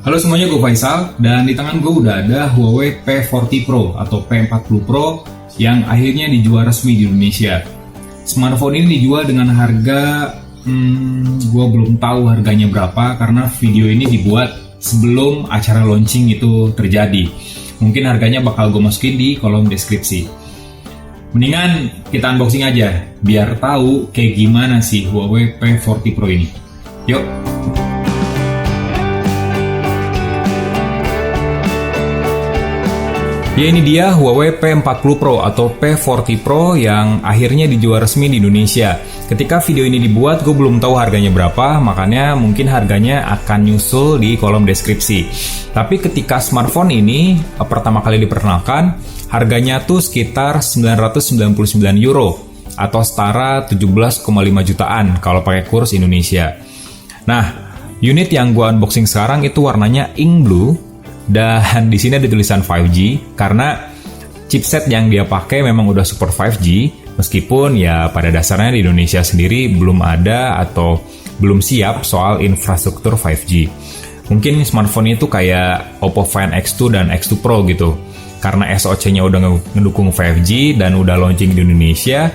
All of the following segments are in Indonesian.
Halo semuanya, gue Faisal dan di tangan gue udah ada Huawei P40 Pro atau P40 Pro yang akhirnya dijual resmi di Indonesia. Smartphone ini dijual dengan harga, gue belum tahu harganya berapa karena video ini dibuat sebelum acara launching itu terjadi. Mungkin harganya bakal gue masukin di kolom deskripsi. Mendingan kita unboxing aja biar tahu kayak gimana sih Huawei P40 Pro ini. Yuk! Ya, ini dia Huawei P40 Pro atau P40 Pro yang akhirnya dijual resmi di Indonesia. Ketika video ini dibuat, gue belum tahu harganya berapa, makanya mungkin harganya akan nyusul di kolom deskripsi. Tapi ketika smartphone ini pertama kali diperkenalkan, harganya tuh sekitar 999 euro atau setara 17,5 jutaan kalau pakai kurs Indonesia. Nah, unit yang gue unboxing sekarang itu warnanya ink blue. Dan di sini ada tulisan 5G karena chipset yang dia pakai memang udah support 5G, meskipun ya pada dasarnya di Indonesia sendiri belum ada atau belum siap soal infrastruktur 5G. Mungkin smartphone itu kayak Oppo Find X2 dan X2 Pro gitu. Karena SoC-nya udah ngedukung 5G dan udah launching di Indonesia,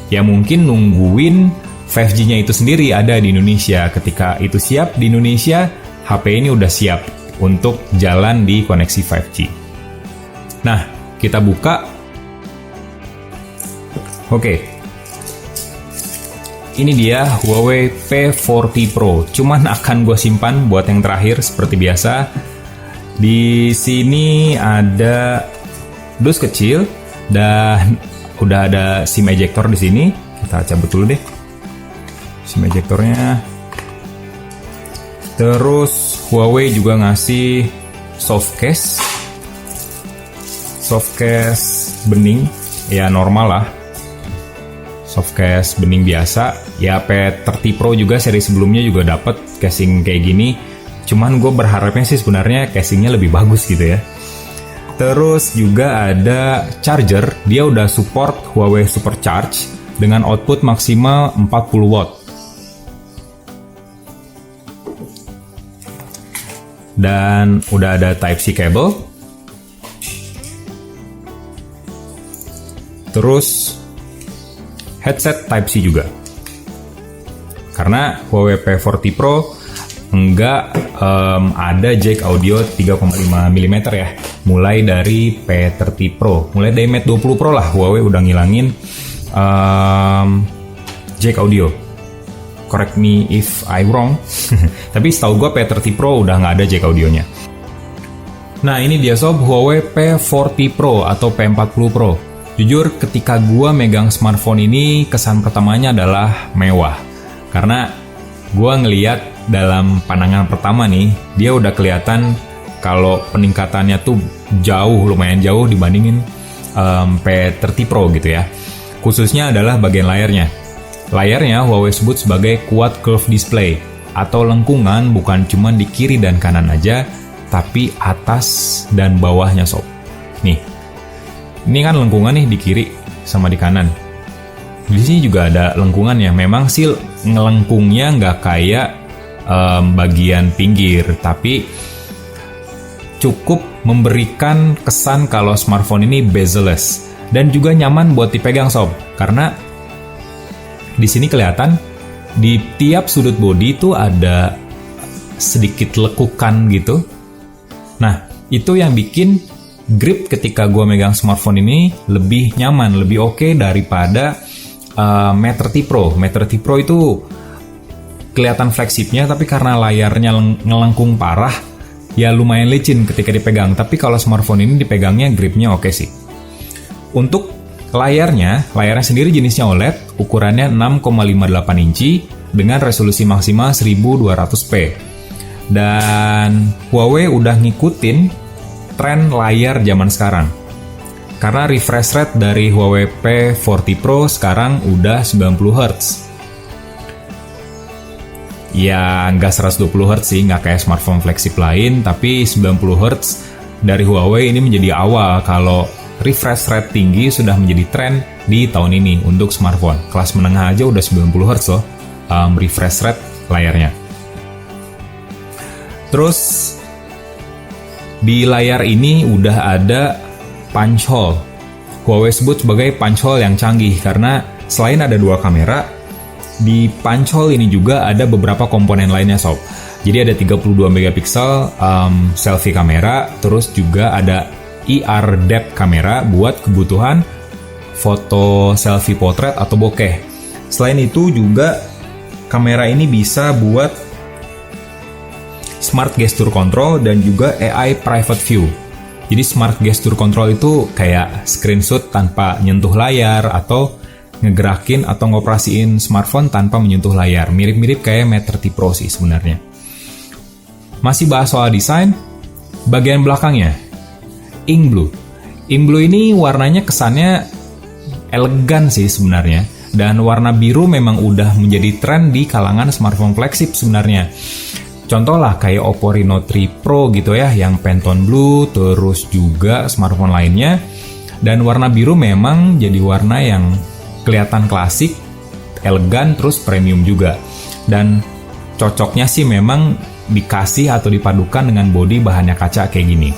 ya mungkin nungguin 5G-nya itu sendiri ada di Indonesia. Ketika itu siap di Indonesia, HP ini udah siap untuk jalan di koneksi 5G. Nah, kita buka. Oke. Ini dia Huawei P40 Pro. Cuman akan gue simpan buat yang terakhir seperti biasa. Di sini ada dus kecil dan udah ada SIM ejector di sini. Kita cabut dulu deh SIM ejectornya. Terus Huawei juga ngasih softcase bening, ya normal lah, softcase bening biasa. Ya P30 Pro juga seri sebelumnya juga dapat casing kayak gini, cuman gue berharapnya sih sebenarnya casingnya lebih bagus gitu ya. Terus juga ada charger, dia udah support Huawei Supercharge dengan output maksimal 40 watt. Dan udah ada Type-C cable. Terus headset Type-C juga. Karena Huawei P40 Pro enggak ada jack audio 3,5 mm ya. Mulai dari P30 Pro, mulai dari Mate 20 Pro lah Huawei udah ngilangin jack audio. Correct me if I'm wrong. Tapi setahu gue P30 Pro udah nggak ada jack audionya. Nah, ini dia sob Huawei P40 Pro atau P40 Pro. Jujur ketika gue megang smartphone ini, kesan pertamanya adalah mewah. Karena gue ngeliat dalam pandangan pertama nih, dia udah kelihatan kalau peningkatannya tuh lumayan jauh dibandingin P30 Pro gitu ya. Khususnya adalah bagian layarnya. Layarnya Huawei sebut sebagai quad curve display atau lengkungan, bukan cuma di kiri dan kanan aja, tapi atas dan bawahnya sob. Nih, ini kan lengkungan nih di kiri sama di kanan. Di sini juga ada lengkungannya. Memang sih ngelengkungnya nggak kayak bagian pinggir, tapi cukup memberikan kesan kalau smartphone ini bezel-less dan juga nyaman buat dipegang sob. Karena di sini kelihatan di tiap sudut bodi itu ada sedikit lekukan gitu. Nah, itu yang bikin grip ketika gue megang smartphone ini lebih nyaman, lebih oke daripada Mate 30 Pro. Mate 30 Pro itu kelihatan fleksibnya, tapi karena layarnya ngelengkung parah, ya lumayan licin ketika dipegang. Tapi kalau smartphone ini dipegangnya gripnya oke sih. Untuk layarnya sendiri jenisnya OLED, ukurannya 6,58 inci dengan resolusi maksimal 1200p. Dan Huawei udah ngikutin tren layar zaman sekarang. Karena refresh rate dari Huawei P40 Pro sekarang udah 90 Hz. Ya nggak 120 Hz sih, nggak kayak smartphone flagship lain, tapi 90 Hz dari Huawei ini menjadi awal kalau refresh rate tinggi sudah menjadi tren di tahun ini untuk smartphone. Kelas menengah aja udah 90 Hz loh refresh rate layarnya. Terus Di layar ini udah ada punch hole. Huawei sebut sebagai punch hole yang canggih karena selain ada 2 kamera, di punch hole ini juga ada beberapa komponen lainnya sob. Jadi ada 32 megapiksel selfie kamera, terus juga ada IR depth kamera buat kebutuhan foto selfie potret atau bokeh. Selain itu juga kamera ini bisa buat smart gesture control dan juga AI private view. Jadi smart gesture control itu kayak screenshot tanpa nyentuh layar atau ngegerakin atau ngoperasiin smartphone tanpa menyentuh layar. Mirip-mirip kayak Mate 30 Pro sih sebenarnya. Masih bahas soal desain, bagian belakangnya, ink blue. Ink blue ini warnanya kesannya elegan sih sebenarnya. Dan warna biru memang udah menjadi tren di kalangan smartphone flagship sebenarnya. Contoh lah kayak Oppo Reno 3 Pro gitu ya, yang Pantone Blue, terus juga smartphone lainnya. Dan warna biru memang jadi warna yang kelihatan klasik, elegan, terus premium juga. Dan cocoknya sih memang dikasih atau dipadukan dengan bodi bahannya kaca kayak gini.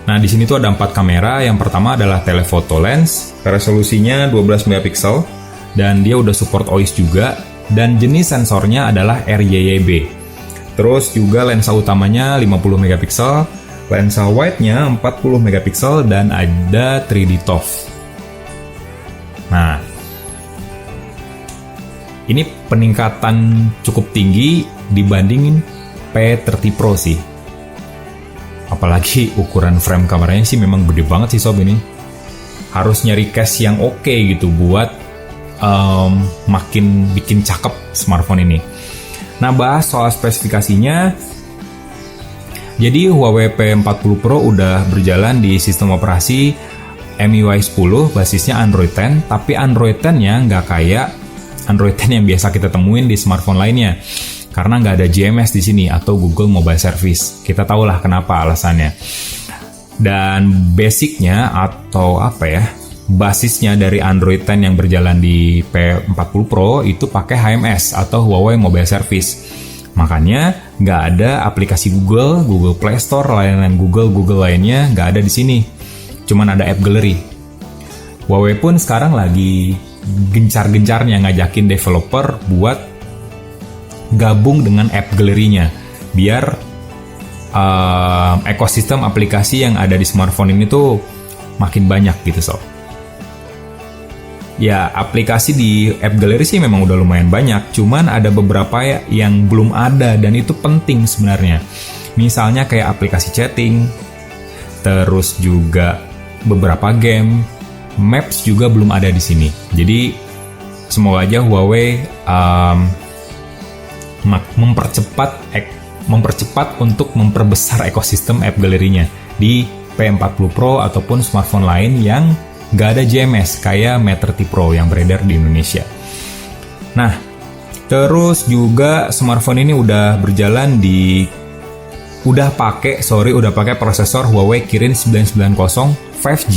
Nah, di sini tuh ada 4 kamera. Yang pertama adalah telephoto lens, resolusinya 12 megapiksel dan dia udah support OIS juga, dan jenis sensornya adalah RYYB. Terus juga lensa utamanya 50 megapiksel, lensa wide-nya 40 megapiksel dan ada 3D ToF. Nah, ini peningkatan cukup tinggi dibandingin P30 Pro sih. Apalagi ukuran frame kameranya sih memang gede banget sih sob ini. Harus nyari case yang oke gitu buat makin bikin cakep smartphone ini. Nah, bahas soal spesifikasinya. Jadi Huawei P40 Pro udah berjalan di sistem operasi MIUI 10 basisnya Android 10, tapi Android 10-nya nggak kayak Android 10 yang biasa kita temuin di smartphone lainnya. Karena nggak ada GMS di sini atau Google Mobile Service. Kita tahulah kenapa alasannya. Dan basicnya atau basisnya dari Android 10 yang berjalan di P40 Pro itu pakai HMS atau Huawei Mobile Service. Makanya nggak ada aplikasi Google Play Store, layanan Google lainnya nggak ada di sini. Cuman ada App Gallery. Huawei pun sekarang lagi gencar-gencarnya ngajakin developer buat gabung dengan App Gallery-nya biar ekosistem aplikasi yang ada di smartphone ini tuh makin banyak gitu sob. Ya, aplikasi di App Gallery sih memang udah lumayan banyak, cuman ada beberapa yang belum ada dan itu penting sebenarnya. Misalnya kayak aplikasi chatting, terus juga beberapa game, Maps juga belum ada di sini. Jadi semoga aja Huawei mempercepat untuk memperbesar ekosistem App Gallery-nya di P40 Pro ataupun smartphone lain yang nggak ada GMS kayak Mate 30 Pro yang beredar di Indonesia. Nah, terus juga smartphone ini udah pakai prosesor Huawei Kirin 990 5G.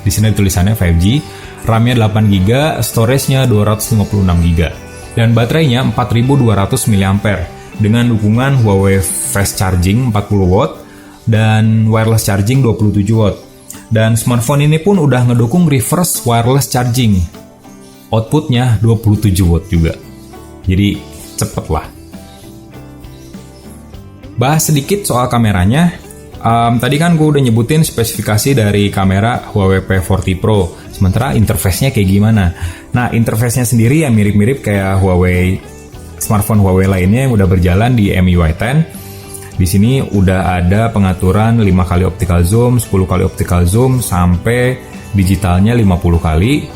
Di sini tulisannya 5G, RAM-nya 8GB, storage-nya 256GB. Dan baterainya 4200 mAh dengan dukungan Huawei Fast Charging 40W dan wireless charging 27W. Dan smartphone ini pun udah ngedukung reverse wireless charging. Outputnya 27W juga. Jadi cepet lah. Bahas sedikit soal kameranya. Tadi kan gue udah nyebutin spesifikasi dari kamera Huawei P40 Pro. Sementara interface-nya kayak gimana? Nah, interface-nya sendiri yang mirip-mirip kayak smartphone Huawei lainnya yang udah berjalan di MIUI 10. Di sini udah ada pengaturan 5 kali optical zoom, 10 kali optical zoom, sampai digitalnya 50 kali.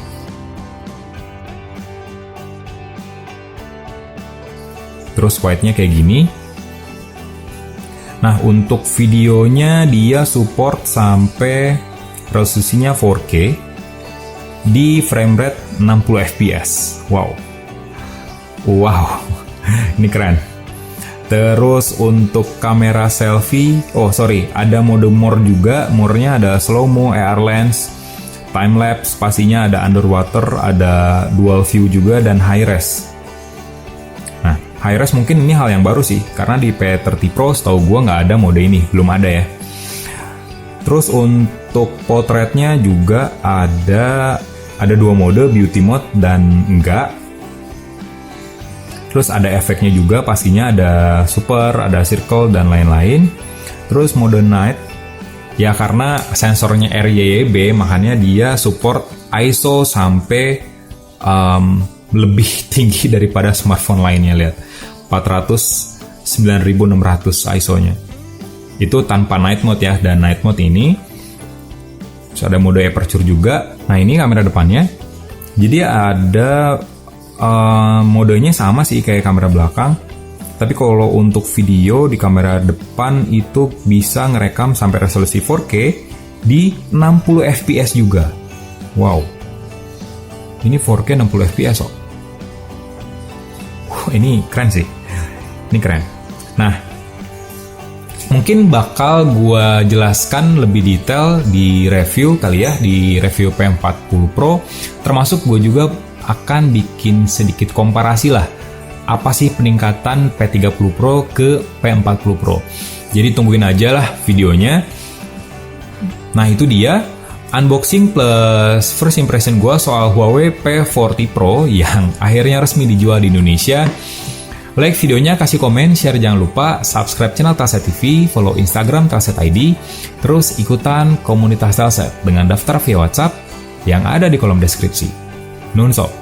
Terus wide-nya kayak gini. Nah, untuk videonya dia support sampai resolusinya 4K di frame rate 60 fps. Wow, ini keren. Terus untuk kamera selfie, ada mode more juga. More-nya ada slow mo, AR lens, time lapse, pastinya ada underwater, ada dual view juga, dan high res. Nah, high-res mungkin ini hal yang baru sih, karena di P30 Pro setahu gue nggak ada mode ini, belum ada ya. Terus untuk potretnya juga ada 2 mode, beauty mode dan enggak. Terus ada efeknya juga, pastinya ada super, ada circle dan lain-lain. Terus mode night, ya karena sensornya RYYB makanya dia support ISO sampai lebih tinggi daripada smartphone lainnya, lihat 400 9600 ISO-nya. Itu tanpa night mode ya, dan night mode ini terus ada mode aperture juga. Nah ini kamera depannya, jadi ada modenya sama sih kayak kamera belakang, tapi kalau untuk video di kamera depan itu bisa ngerekam sampai resolusi 4K di 60 fps juga. Wow, ini 4K 60 fps kok. Ini keren sih, ini keren. Nah, mungkin bakal gue jelaskan lebih detail di review kali ya, di review P40 Pro. Termasuk gue juga akan bikin sedikit komparasi lah, apa sih peningkatan P30 Pro ke P40 Pro. Jadi tungguin aja lah videonya. Nah itu dia unboxing plus first impression gue soal Huawei P40 Pro yang akhirnya resmi dijual di Indonesia. Like videonya, kasih komen, share, jangan lupa subscribe channel Telset TV, follow Instagram Telset ID, terus ikutan komunitas Telset dengan daftar via WhatsApp yang ada di kolom deskripsi. Nun sob.